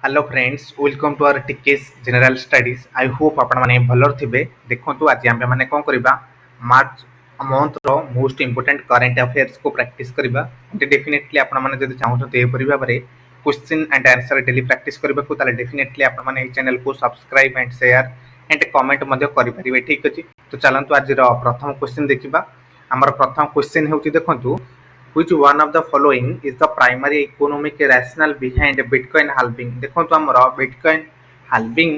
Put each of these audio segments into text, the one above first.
Hello friends, welcome to our टीकेस general studies. I hope आपण माने भलर थिबे। देखंतु आज आमे माने कोन करबा मार्च मंथ रो मोस्ट इंपोर्टेंट करंट अफेयर्स को प्रैक्टिस करबा। डेफिनेटली आपण माने जदि चाहू तो ए परि भाबरे question and answer daily practice करबा को ताले डेफिनेटली आपण माने ए चैनल को subscribe and share and comment मध्ये करि परिबे। ठीक अछि, तो चलंतु आज रो प्रथम क्वेश्चन देखिबा। हमर प्रथम क्वेश्चन हेउति देखंतु which one of the following is the primary economic rationale behind Bitcoin halving? देखो तो हमरो Bitcoin halving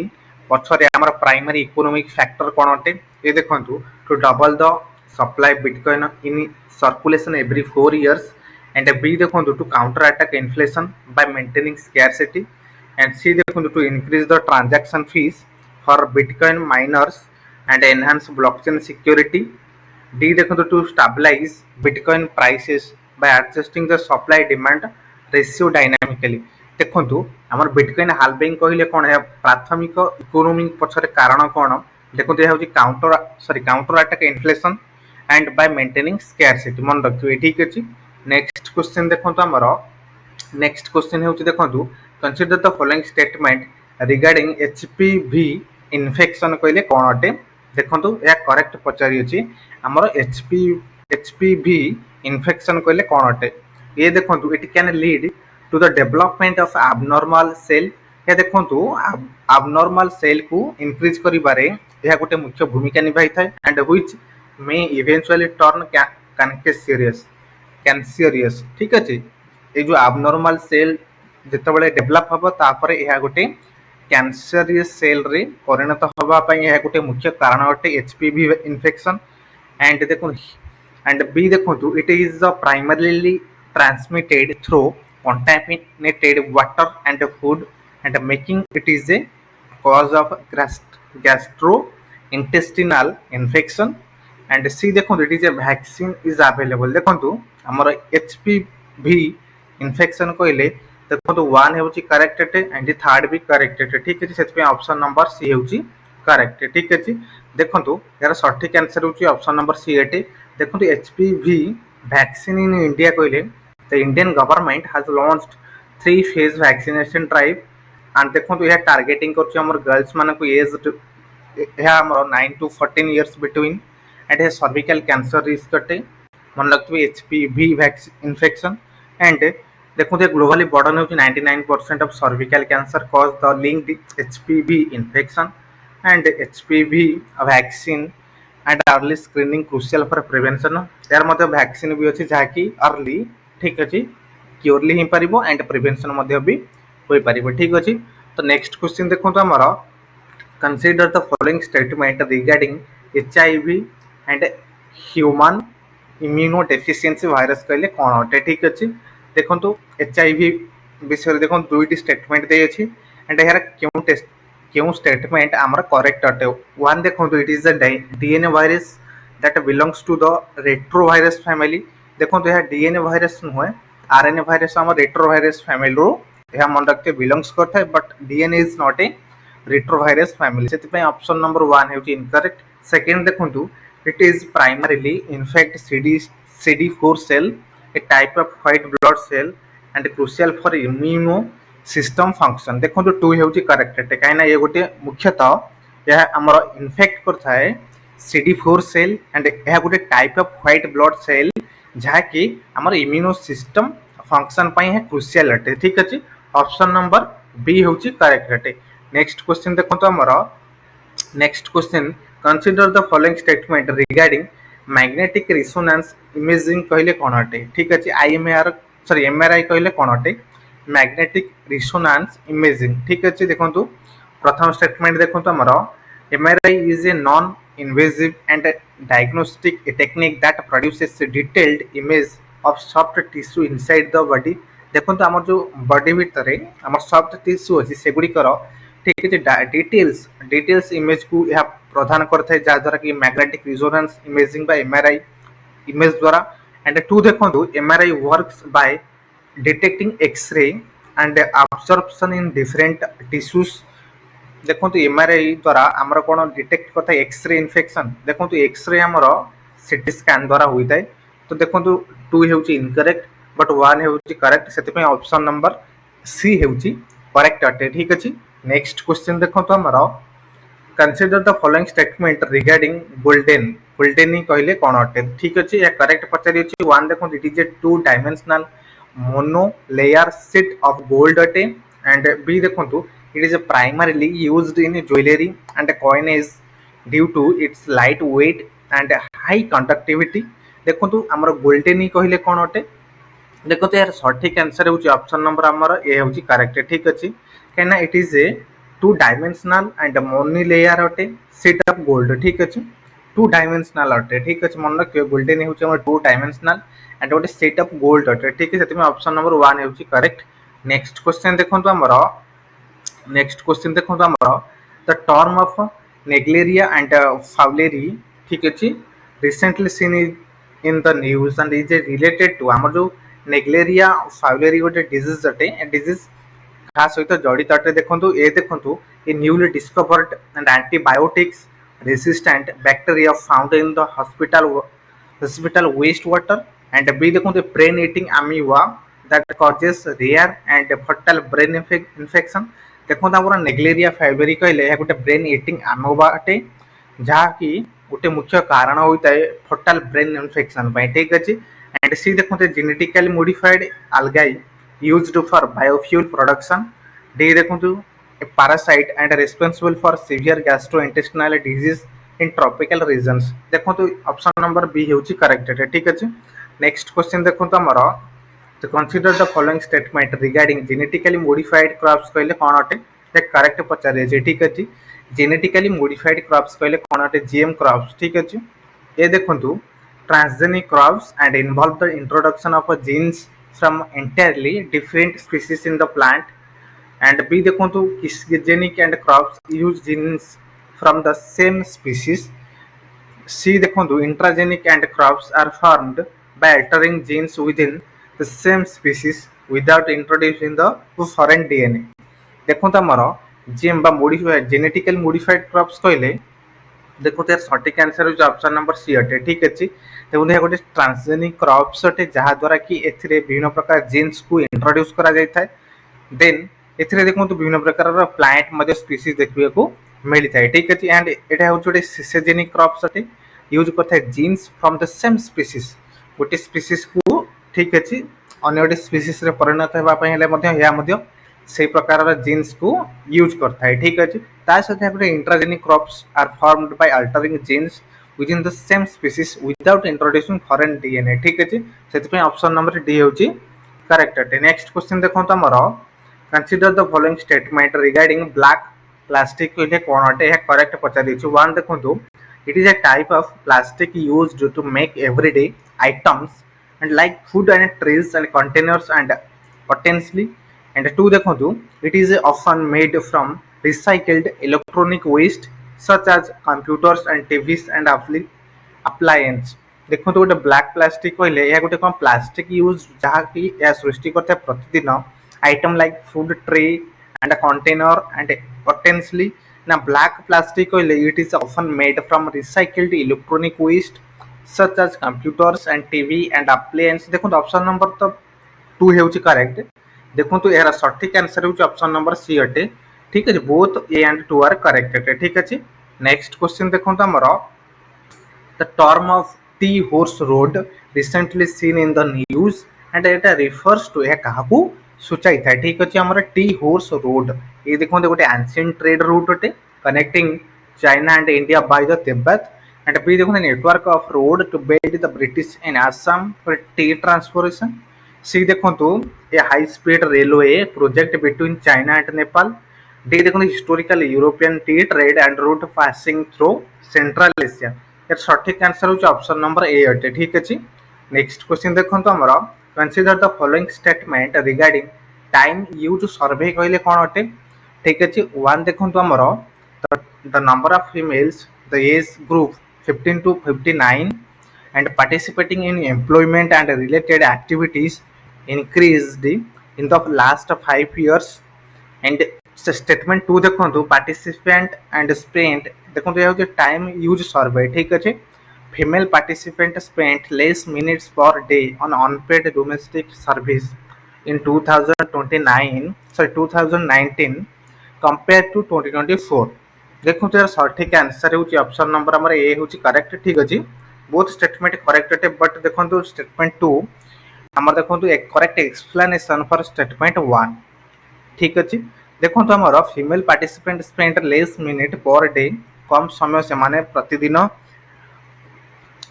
पछरे हमर प्राइमरी इकोनॉमिक फैक्टर कोन अटे ये देखंतु to double the supply Bitcoin in circulation every 4 years and B देखंतु to counter attack inflation by maintaining scarcity and C देखंतु to increase the transaction fees for Bitcoin miners and enhance blockchain security. D देखो to stabilize Bitcoin prices by adjusting the supply demand ratio dynamically. देखो आमर bitcoin halving कहले कोन है प्राथमिक economic पछरे कारण कोन देखो ये होची counter attack inflation and bye maintaining scarcity मन रखियो। ठीक अछि, नेक्स्ट क्वेश्चन देखो आमर नेक्स्ट क्वेश्चन होची देखो consider the following statement regarding HPV infection कहले कोन अटे। देखो या करेक्ट पचारि अछि आमर एचपीवी इन्फेक्शन कहले कोन अटे। ये देखो it can lead to the development of abnormal cell. ये देखो abnormal सेल को इंक्रीज करिबारे यह गोटे मुख्य भूमिका निभाई थाए and which may eventually turn cancerous. ठीक अछि, ये जो abnormal सेल जेतबेले डेवलप हबो तापरे यह गोटे कैंसरियस सेल रे परिणत हबा पई यह गोटे मुख्य कारण अटे एचपीवी इन्फेक्शन। एंड देखो and B देखो it is primarily transmitted through contaminated water and food and making it is a cause of gastrointestinal infection and C देखो it is a vaccine is available। देखो हमर HPV infection कहले देखो 1 होची correct and third भी correct. ठीक अछि, सेति ऑप्शन नंबर सी होची करेक्ट। ठीक अछि, देखो यार सठिक आंसर होची ऑप्शन नंबर सी अटे। देखो एचपीवी वैक्सीन इन इंडिया कहले the Indian government has launched 3 phase vaccination drive and देखो यह टारगेटिंग करछि हमर गर्ल्स माने को एज यह हमर 9 to 14 इयर्स बिटवीन एंड है सर्विकल कैंसर रिस्क अटे मन लगतबे एचपीवी वैक्सीन इन्फेक्शन। एंड देखो ग्लोबली बर्डन होछि 99% of cervical cancer cause the linked HPV infection and HPV vaccine and early screening crucial for prevention. यार मध्य वैक्सीन भी अच्छी जहाँकि अर्ली ठीक अच्छे क्योरली ही पारिबो एंड प्रिवेंशन मध्य भी होई पारिबो। ठीक अच्छे, तो नेक्स्ट क्वेश्चन देखो तो हमारा consider the following statement regarding HIV and human immuno deficiency virus कहले कोन अटे। ठीक अच्छे, देखो तो एचआईवी विषय देखो दुईटी स्टेटमेंट दे अछि एंड यार क्यों स्टेटमेंट आमर करेक्ट अटे। वन देखो it is the DNA virus that belongs to the retrovirus family. देखो यह डीएनए वायरस नुहे आरएनए वायरस आम रेट्रोवायरस फैमिली रो यह मन रखते बिलोंग्स करता है but DNA is not a retrovirus family, से ऑप्शन नंबर 1 है इनकरेक्ट। सेकंड देखो it is primarily infect CD4 cell a type of white blood cell and crucial for immuno system function. देखो 2 हेउची करेक्ट है कहीं ये गोटे मुख्यतः यह आमर इनफेक्ट करता है CD4 सेल एंड यह गोटे type of white blood cell जहाँकि आमर इम्यूनो सिस्टम फंक्शन पाई है क्रुशियल अटे। ठीक अच्छे, ऑप्शन नंबर बी होची करेक्ट अटे। नेक्स्ट क्वेश्चन देखो तो आमर next question consider the following statement regarding magnetic resonance imaging कहले कोन अटे। ठीक अच्छे, एमआरआई कहले कोन अटे मैग्नेटिक रिसोनेंस इमेजिंग। ठीक अच्छे, देखो प्रथम स्टेटमेंट देखो आमर MRI is a non invasive and diagnostic technique that produces a detailed image of soft tissue inside the body। देखो आम जो बॉडी भितर आम सॉफ्ट टिश्यू अच्छी से गुड़िकर ठीक है डिटेल्स इमेज को यह प्रदान करता है जहाँद्वारा कि magnetic resonance imaging MRI image द्वारा। एंड 2 देखो MRI works by detecting x-ray and absorption in different tissues. देखो एमआरआई द्वारा आमर कौन डिटेक्ट करता है एक्सरे इन्फेक्शन। देखो एक्सरे आमर सीटी स्कैन द्वारा होता है। तो देखो 2 हेउची इनकरेक्ट बट 1 हेउची करेक्ट, से ऑप्शन नंबर सी हेउची करेक्ट अटे ठीक अछि। नेक्स्ट क्वेश्चन देखो हमर consider the following statement regarding golden golden ही कहले कोन अटे ठीक अछि। या करेक्ट पचारि अछि 1 देखो it is a two dimensional mono layer sheet of gold अटे एंड बी देखो it is primarily used in jewelry and coinage due to its light weight and high conductivity। देखो आमर गोल्डन ही कहले कोन अटे देखो यार सठिक आंसर होची ऑप्शन नंबर आमर ए होची करेक्ट ठीक अछि। कहना it is a two dimensional and monolayer अटे शीट ऑफ गोल्ड ठीक अछि। टू डायमेंशनल अटे ठीक अछि मन रखियो गोल्डन होची हमर टू डायमेंशनल एंड गोटे शीट ऑफ गोल्ड अटे ठीक अछि। सेति ऑप्शन नंबर 1 होची करेक्ट। नेक्स्ट क्वेश्चन देखंतु हमर नेक्स्ट क्वेश्चन देखो आमर the term of Naegleria and fowleri ठीक अच्छी recently seen in the news and is related to आमर जो नेग्लेरिया फाउलेरी गोटे डिजीज अटे डिजीज क्या सहित जड़ित अटे देखो ए देखो A newly discovered and antibiotics resistant bacteria found in the hospital waste water and B देखो brain eating amoeba that causes rare and fertile brain infection. देखो आम नेग्लेरिया फाइबरी कहले गोटे ब्रेन ईटिंग अमीबा अटे जहाँकि गोटे मुख्य कारण होता है फर्टाइल ब्रेन इन्फेक्शन ठीक अच्छे। एंड सी देखो genetically modified algae used for biofuel production। D देखो a parasite and responsible for severe gastrointestinal disease in tropical regions। देखो ऑप्शन नंबर बी होची करेक्ट ठीक अच्छे। नेक्स्ट क्वेश्चन देखो आमर तो consider the following statement regarding genetically modified crops कहले कोन अटे करेक्ट पचारे ठीक अच्छे। जेनेटिकली मॉडिफाइड क्रॉप्स कहले कोन अटे जीएम क्रॉप्स ठीक अच्छे। ये देखंतु transgenic crops and involve the introduction of genes from entirely different species in the plant and B देखंतु cisgenic and crops use genes from the same species. C देखो intragenic and crops are formed by altering genes within the same species without introducing the foreign DNA। देखो आमर GM बा modified genetically modified crops कहले देखो यार सठिक answer होची option number सी अटे ठीक अछि। देखो यह गोटे ट्रांसजेनिक क्रॉप्स अटे जहाँ द्वारा कि एथिरे विभिन्न प्रकार जीन्स को इंट्रोड्यूस करा जाय थाए देन एथिरे देखो विभिन्न प्रकार प्लांट मध्ये स्पीशीज देखिबा को मिली थाए ठीक अछि। एंड एटा होची गोटे सिसेजेनिक क्रॉप्स अटे यूज करथाय genes from the same species गोटे स्पीशीज को ठीक अच्छे अन्य गोटे स्पीशीज रे परिणत हेबा पय हेले मध्ये या मध्ये से प्रकार जीन्स को यूज करता है ठीक अच्छे। ता सहित गोटे intragenic crops are formed by altering genes within the same species without introducing foreign DNA ठीक अच्छे। सेति ऑप्शन नंबर डी होची करेक्ट अटे। नेक्स्ट क्वेश्चन देखो हमर consider the following statement regarding black plastic कहले कोन अटे करेक्ट पचारि छि। 1 देखो it is a type of plastic used to make everyday items and like food and trays and containers and utensils। and 2 देखो it is often made from recycled electronic waste such as computers and TVs and appliances। देखो गोटे black plastic कहले या गोटे कौन plastic use जहाँ कि या सृष्टि करता है प्रतिदिन item like food tray and container and utensils। ना ब्लैक प्लास्टिक कहले it is often made from recycled electronic waste such as computers and TV and appliance. देखो ऑप्शन नंबर तो 2 हेउची करेक्ट। देखो तो एरा सठिक आंसर होची ऑप्शन नंबर सी अटे ठीक अछि। Both A and 2 are correct अटे ठीक अछि। नेक्स्ट क्वेश्चन देखो तो हमर the term of tea horse road recently seen in the news and it refers to a काहाकू सूचाई था ठीक अच्छे। आम टी हॉर्स रोड ये देखो गोटे एंशिएंट ट्रेड रूट अटे connecting China and India by the Tibet and B देखो network of road to build the British in Assam for tea transportation. C देखो a high speed railway project between China and Nepal. D देखो historical European tea trade and route passing through central Asia. यार सठिक answer होची option number A अटे ठीक अच्छे। Next question देखो हमर consider the following statement regarding time use survey कहले कोन अटे ठीक अच्छे। 1 देखो हमर the number of females the age group 15 to 59 and participating in employment and related activities increased in the last 5 years। and statement 2 देखो participant and spent देखो ये टाइम यूज सर्वे ठीक अच्छे। female participant spent less minutes per day on unpaid domestic service in 2029 sorry 2019 compared to 2024 देखो यार सठिक answer होची option number हमर ए होची करेक्ट ठीक अछि बोथ स्टेटमेंट करेक्ट अटे बट देखो स्टेटमेंट 2 हमर देखो एक करेक्ट एक्सप्लेनेशन फॉर स्टेटमेंट 1 ठीक अछि देखो हमर female participant spend less minute पर डे कम समय से माने प्रतिदिन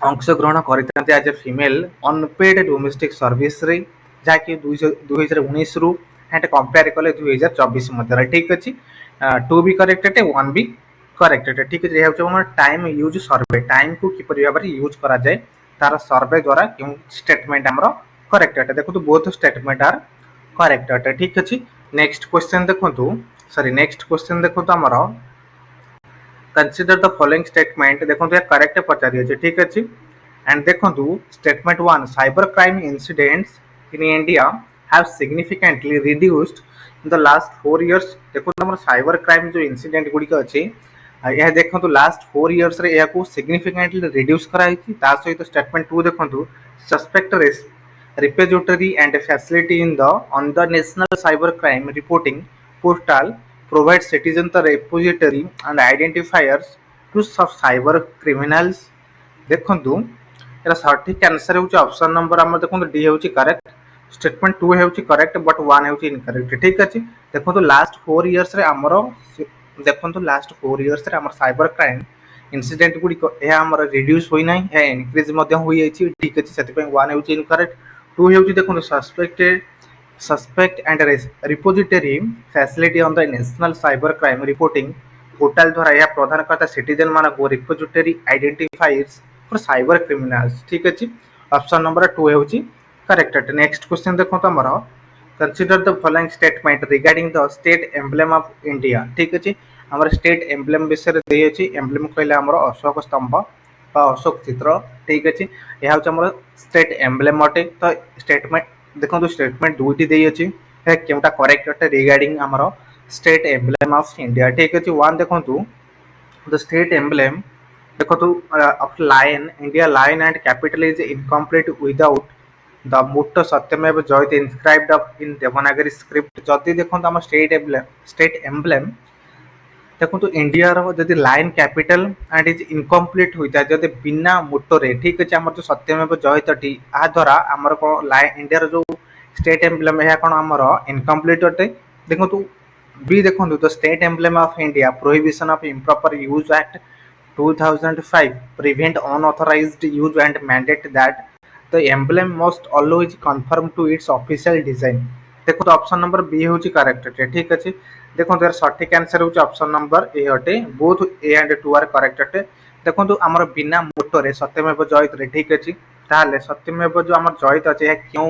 अंशग्रहण करते as a female unpaid domestic service रे जहाँकि 2019 रु एंड कंपेयर कले 2024 मध्य ठीक अच्छे 2 भी करेक्ट अटे 1 भी करेक्ट अटे ठीक है हम टाइम यूज सर्वे टाइम को किपर भाव में यूज करा जाए तार सर्वे द्वारा क्यों स्टेटमेंट आमर करेक्ट अटे देखो बोथ स्टेटमेंट आर करेक्ट अटे ठीक अच्छे नेक्स्ट क्वेश्चन देखो सॉरी नेक्स्ट क्वेश्चन देखो आमर कंसीडर द फॉलोइंग स्टेटमेंट देखो या करेक्ट पचारि अछि ठीक अछि एंड देखो statement 1 cyber crime incidents in India have significantly reduced in the last 4 years देखो हमर साइबर क्राइम जो इंसिडेंट गुडी का अछि यह देखो लास्ट 4 इयर्स रे या को सिग्निफिकेंटली रिड्यूस करा अछि ता सहित स्टेटमेंट 2 देखो suspect repository and facility in the on the national cyber crime reporting portal provides citizens the repository and identifiers to cyber criminals देखंतु एरा सठिक आंसर होची ऑप्शन नंबर हमर देखंतु डी होची करेक्ट स्टेटमेंट 2 होची करेक्ट बट 1 होची incorrect ठीक अछि देखंतु लास्ट 4 इयर्स रे हमर देखंतु लास्ट 4 इयर्स रे हमर साइबर क्राइम इंसिडेंट गुडी को ए हमर रिड्यूस होई नै ए इंक्रीज मध्ये होई अछि ठीक अछि सेति पे 1 होची इनकरेक्ट 2 होची देखंतु suspect and repository facility on the national cyber crime reporting portal द्वारा यह प्रदान करता सिटीजन मान को repository identifiers for cyber criminals ठीक अछि ऑप्शन नंबर 2 होची करेक्ट नेक्स्ट क्वेश्चन देखो तो हमर consider the following statement regarding the state emblem of India ठीक अछि हमर स्टेट एम्ब्लेम विषय दे अछि एम्ब्लेम कहले हमर अशोक स्तंभ बा अशोक चित्र ठीक अछि यह होची हमर स्टेट एम्ब्लेम अटे तो स्टेटमेंट देखो स्टेटमेंट 2 टी दे अछि है केउटा करेक्ट अटे रिगार्डिंग हमर स्टेट एम्ब्लेम ऑफ इंडिया ठीक अछि 1 देखो द स्टेट एम्ब्लेम देखो of lion India lion and capital is incomplete without the motto Satyameva Jayate inscribed in Devanagari script जदि देखो हम स्टेट एम्ब्लेम देखो इंडिया रो जदि lion capital and is incomplete होता है जदि बिना मोटो रे ठीक अछि हमर जो सत्यमेव जयतटी आ द्वारा हमर को लाइन इंडिया रो जो स्टेट एम्ब्लेम है कोन हमर इनकम्प्लीट अटे देखो बी देखो the state emblem of India prohibition of improper use act 2005 prevent unauthorized use and mandate that the emblem must always conform to its official design देखो तो option number B होची correct अटे ठीक अछि देखो यार सठिक आंसर होची ऑप्शन नंबर ए अटे both A and 2 are correct अटे देखो तो हमर बिना मोटो रे सत्यमेव जयत रे ठीक अछि ताले सत्यमेव जो हमर जयत अछि क्यों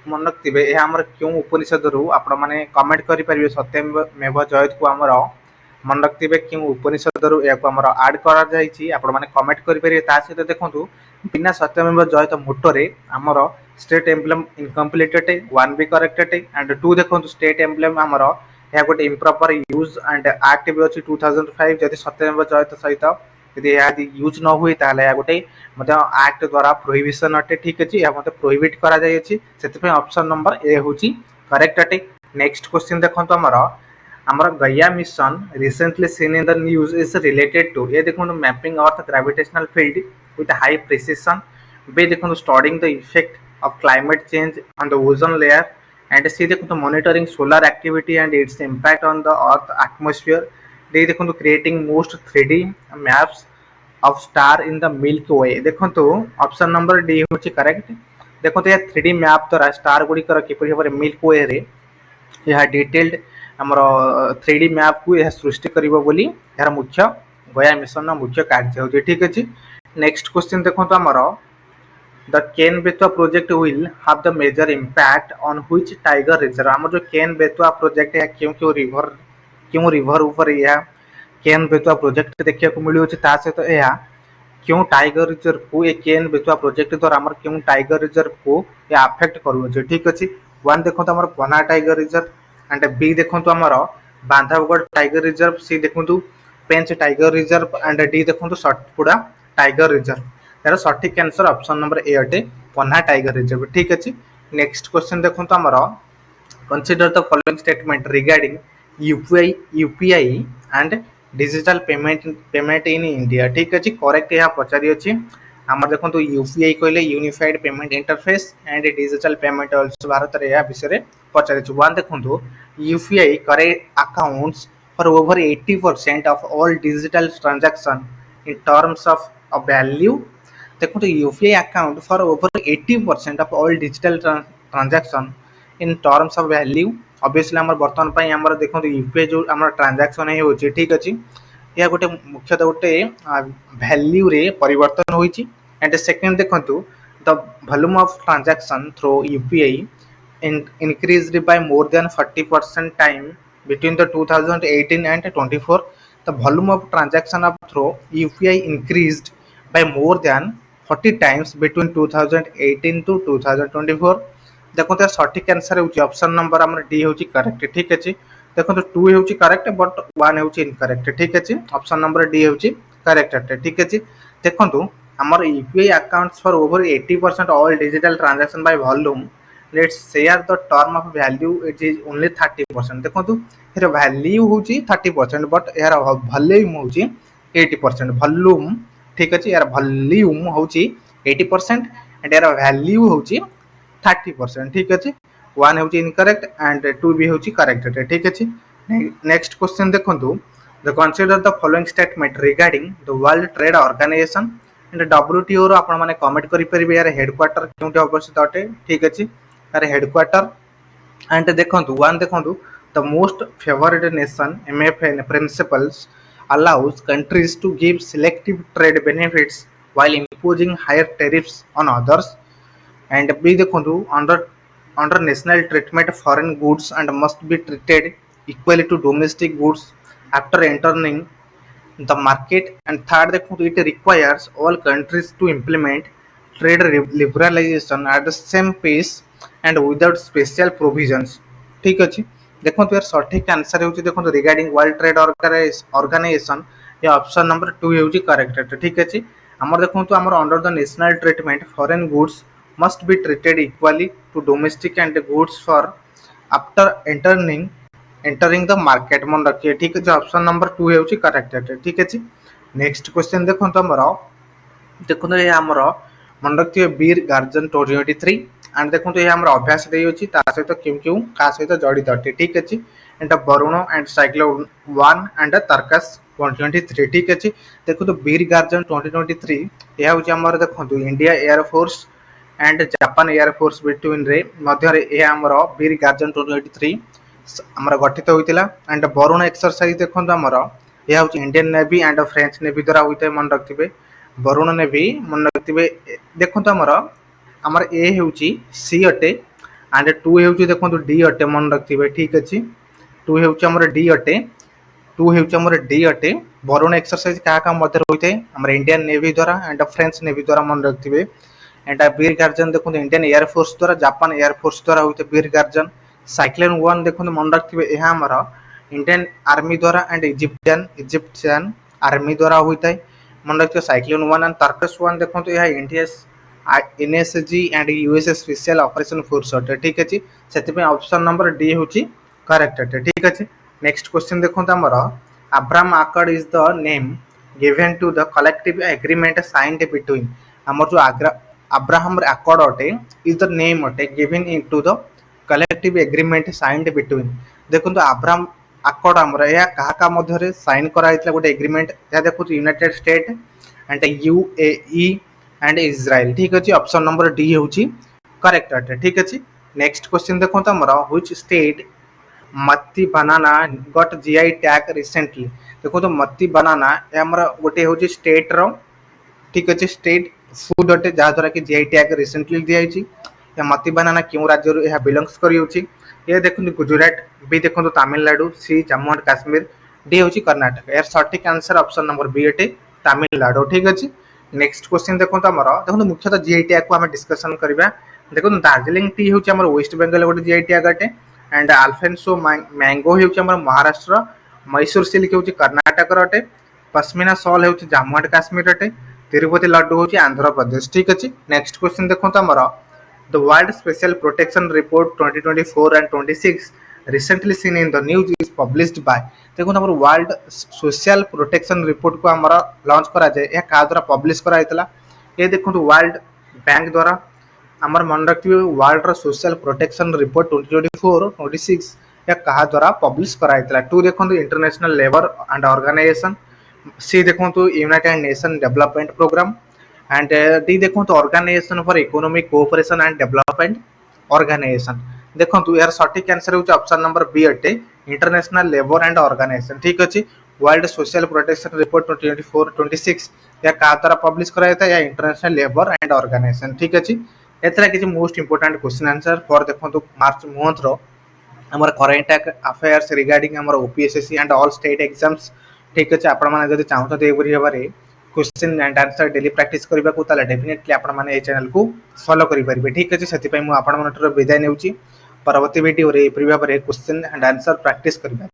मन रखिबे ए हमर क्यों उपनिषद रु आपण माने कमेंट करि परिबे सत्यमेव जयत को हमर मन रखिबे क्यों उपनिषद रु या को हमर ऐड करा जाईची आपण माने कमेंट करि परिबे ता सहित देखंतु बिना सत्यमेव जयत मोटो रे हमर स्टेट एम्ब्लेम इनकम्प्लीट अटे 1 भी करेक्ट अटे एंड 2 देखंतु स्टेट एम्ब्लेम हमर या गोटे इम्प्रॉपर यूज एंड एक्ट भी अछि 2005 जदि सत्यमेव जयत सहित यदि यदि यूज न हुई ताले या गोटे मते एक्ट द्वारा प्रोहिबिशन अटे ठीक अछि या मते प्रोहिबिट करा जाय अछि सेति पे ऑप्शन नंबर ए होची करेक्ट अटे नेक्स्ट क्वेश्चन देखंतु हमर Gaia mission recently seen in the news is related to ये देखो mapping earth gravitational field with high precision B देखो studying the effect of climate change on the ozone layer and C देखो monitoring solar activity and its impact on the earth atmosphere D देखो creating most 3D maps of star in the Milky Way देखो option number D होची correct देखो ये 3D map द्वारा star गुडी कर किपरि भाबरे milky वे रे यह डिटेल्ड हमर 3D मैप को यह सृष्टि करिवो बोली यार मुख्य गया मिशन ना मुख्य कार्य होजे ठीक अछि नेक्स्ट क्वेश्चन देखो तो हमर the Ken Betwa project will have the major impact on which tiger reserve हमर जो केन बेतवा प्रोजेक्ट है क्यों रिवर ऊपर या केन बेतवा प्रोजेक्ट देखिया को मिलियो ता से तो या क्यों टाइगर रिजर्व को ए केन बेतवा प्रोजेक्ट द्वारा हमर क्यों टाइगर रिजर्व को या अफेक्ट करू छै ठीक अछि 1 देखो तो हमर पना टाइगर रिजर्व एंड बी देखो हमर बांधवगढ़ टाइगर रिजर्व सी देखो पेंच टाइगर रिजर्व एंड डी देखो सतपुड़ा टाइगर रिजर्व यार सठिक आंसर ऑप्शन नंबर ए अटे पन्हा टाइगर रिजर्व ठीक अछि नेक्स्ट क्वेश्चन देखो आमर consider the following statement regarding UPI and digital payment in India ठीक अछि करेक्ट यहाँ पचारि अछि आम देखो यूपीआई कहले unified payment interface and digital payment also Bharat रे या विषय पचारि वन देखो UPI correct accounts for over 80% of all digital transaction in terms of a value देखो UPI account for over 80% of all digital transaction in terms of value obviously हमर वर्तमान पई हमर देखो यूपीआई जो हमर ट्रांजैक्शन हे होची ठीक अछि या गोटे मुख्यतः गोटे वैल्यू रे परिवर्तन होईची एंड सेकंड देखंतु the volume of transaction through UPI increased by more than 40% time between the 2018 and 24 the volume of transaction of through UPI increased by more than 40 times between 2018 to 2024 देखो यार सठिक answer होची option number हमर D होची correct ठीक अछि देखो 2 होची करेक्ट बट 1 होची इनकरेक्ट ठीक अछि ऑप्शन नंबर डी होची करेक्ट ठीक अछि देखो हमर UPI accounts for over 80% all digital transaction by volume let's share the term of value it is only 30% देखो यार वैल्यू होची 30% बट यार वॉल्यूम होची 80% वॉल्यूम ठीक अछि यार वॉल्यूम होची 80% एंड यार वैल्यू होची 30% ठीक अच्छे 1 होची इनकरेक्ट एंड 2 भी होची करेक्ट ठीक अच्छे नेक्स्ट क्वेश्चन देखो the consider the following statement regarding the World Trade Organization and WTO रो आपण माने कमेंट करि परिबे यार हेडक्वार्टर केउटे अवस्थित अटे ठीक अच्छे यार हेडक्वार्टर एंड देखो वन देखो the most favourite nation MFN principles allows countries to give selective trade benefits while imposing higher tariffs on others and be देखो under national treatment foreign goods and must be treated equally to domestic goods after entering the market and third देखो it requires all countries to implement trade liberalization at the same pace and without special provisions ठीक अछि देखो यार सठिक answer होची देखो regarding world Trade organisation ये option number 2 होची करेक्ट ठीक अछि हमर देखो हमर under the national treatment foreign goods must be treated equally to domestic and goods for after entering the market मन रखिए ठीक है ऑप्शन नंबर 2 होची करेक्ट ठीक है नेक्स्ट क्वेश्चन देखो देखो ये हमर मन रखिए बीर गार्जन 2023 एंड देखो ये हमर अभ्यास रे होची ता सहित क्यों क्यों का सहित जड़ित अटे ठीक है and Varun and cyclone 1 and Tarkash 2023 ठीक है देखो तो बीर गार्जन 2023 यह होची हमर देखो India air force and Japan air force between रे मध्य रे ए हमर बीर गार्जन 2023 हमर गठित होइतिला एंड वरुण एक्सरसाइज देखो हमर ये होची Indian navy and French navy द्वारा होइते मन रखिबे वरुण नेवी मन रखिबे देखो हमर ए होची सी अटे एंड 2 होची देखो डी अटे मन रखिबे ठीक अछि 2 होची हमर डी अटे 2 होची हमर डी अटे वरुण एक्सरसाइज का मध्य होइते हमर इंडियन नेवी द्वारा एंड फ्रेंच नेवी द्वारा मन रखिबे एंड बीर गार्जन देखो इंडियन एयरफोर्स द्वारा जापान एयरफोर्स द्वारा होते बीर गार्जन साइक्लोन 1 देखो मन रखिबे एहा हमर इंडियन आर्मी द्वारा एंड इजिप्शियन आर्मी द्वारा होता मन रखिबे साइक्लोन 1 एंड तरकस 1 देखो एहा India's NSG and US's special operation force अटे ठीक अछि सेति पे ऑप्शन नंबर डी होची करेक्ट अटे ठीक अछि नेक्स्ट क्वेश्चन देखो हमर Abraham accord is the name given to the collective agreement signed between हमर जो Abraham Accord अटे is the name अटे given into the collective agreement signed between देखो तो अब्राहम अकॉर्ड हमर या कहा का मध्य रे साइन करा इतला गोटे एग्रीमेंट या देखो United state and UAE and Israel ठीक अछि ऑप्शन नंबर डी होची करेक्ट अटे ठीक अछि नेक्स्ट क्वेश्चन देखो तो हमर व्हिच स्टेट मत्ती बनाना गॉट जीआई टैग रिसेंटली देखो तो मत्ती बनाना या हमर गोटे होची स्टेट रो ठीक अछि स्टेट फूड अटे जहाँ द्वारा कि जीआई टैग रिसेंटली दिया या मती बनाना क्यों राज्य रो यह बिलोंग्स करी ये देखो गुजरात बी देखो तमिलनाडु सी जम्मू एंड काश्मीर डी होची कर्नाटक यार सठिक आंसर ऑप्शन नंबर बी अटे तमिलनाडु ठीक अछि नेक्स्ट क्वेश्चन देखो हमर देखो मुख्यतः जीआई टैग को हम डिस्कशन करबा देखो दार्जिलिंग टी होची हमर वेस्ट बेंगल गोटे जीआई टैग अटे एंड अल्फेंसो मैंगो होची हमर महाराष्ट्र मैसूर सिल्क होची कर्नाटक अटे पश्मीना शॉल होची जम्मू एंड काश्मीर अटे तिरुपति लड्डू होची आंध्र प्रदेश ठीक अछि नेक्स्ट क्वेश्चन देखो हमर The World Special Protection Report 2024 and 26 recently seen in the news is published by देखो हमर वर्ल्ड सोशल प्रोटेक्शन रिपोर्ट को हमर लॉन्च करा जाए या का द्वारा पब्लिश करा आइतला ये देखो वर्ल्ड बैंक द्वारा हमर मन रखियो वर्ल्ड रो सोशल प्रोटेक्शन रिपोर्ट 2024 26 या कहा द्वारा पब्लिश करा आइतला टू देखो international labour and organization C देखो united nation development programme and D देखो organization for economic cooperation and development organization देखो यार सठिक आंसर हो ऑप्शन नंबर बी अटे इंटरनेशनल लेबर एंड ऑर्गेनाइजेशन ठीक अच्छे वर्ल्ड सोशल प्रोटेक्शन रिपोर्ट 2024-26 या का द्वारा पब्लिश कराया या इंटरनेशनल लेबर एंड ऑर्गेनाइजेशन ठीक अच्छे एथरा किसी most important question answer for देखो मार्च मंथ रो हमर करेंट अफेयर्स रिगार्डिंग हमर OPSSC and all state exams ठीक अच्छे आपण माने जदि चाहत एवरी हेबारे question and answer daily practice करबा को ताला डेफिनेटली आपण माने ए चैनल को फॉलो करि परिबे ठीक अछि सेति पय मु आपण मानटर विदाय नेउची परवर्ती वीडियो रे एपरि भाबरे क्वेश्चन एंड आंसर प्रैक्टिस करबा।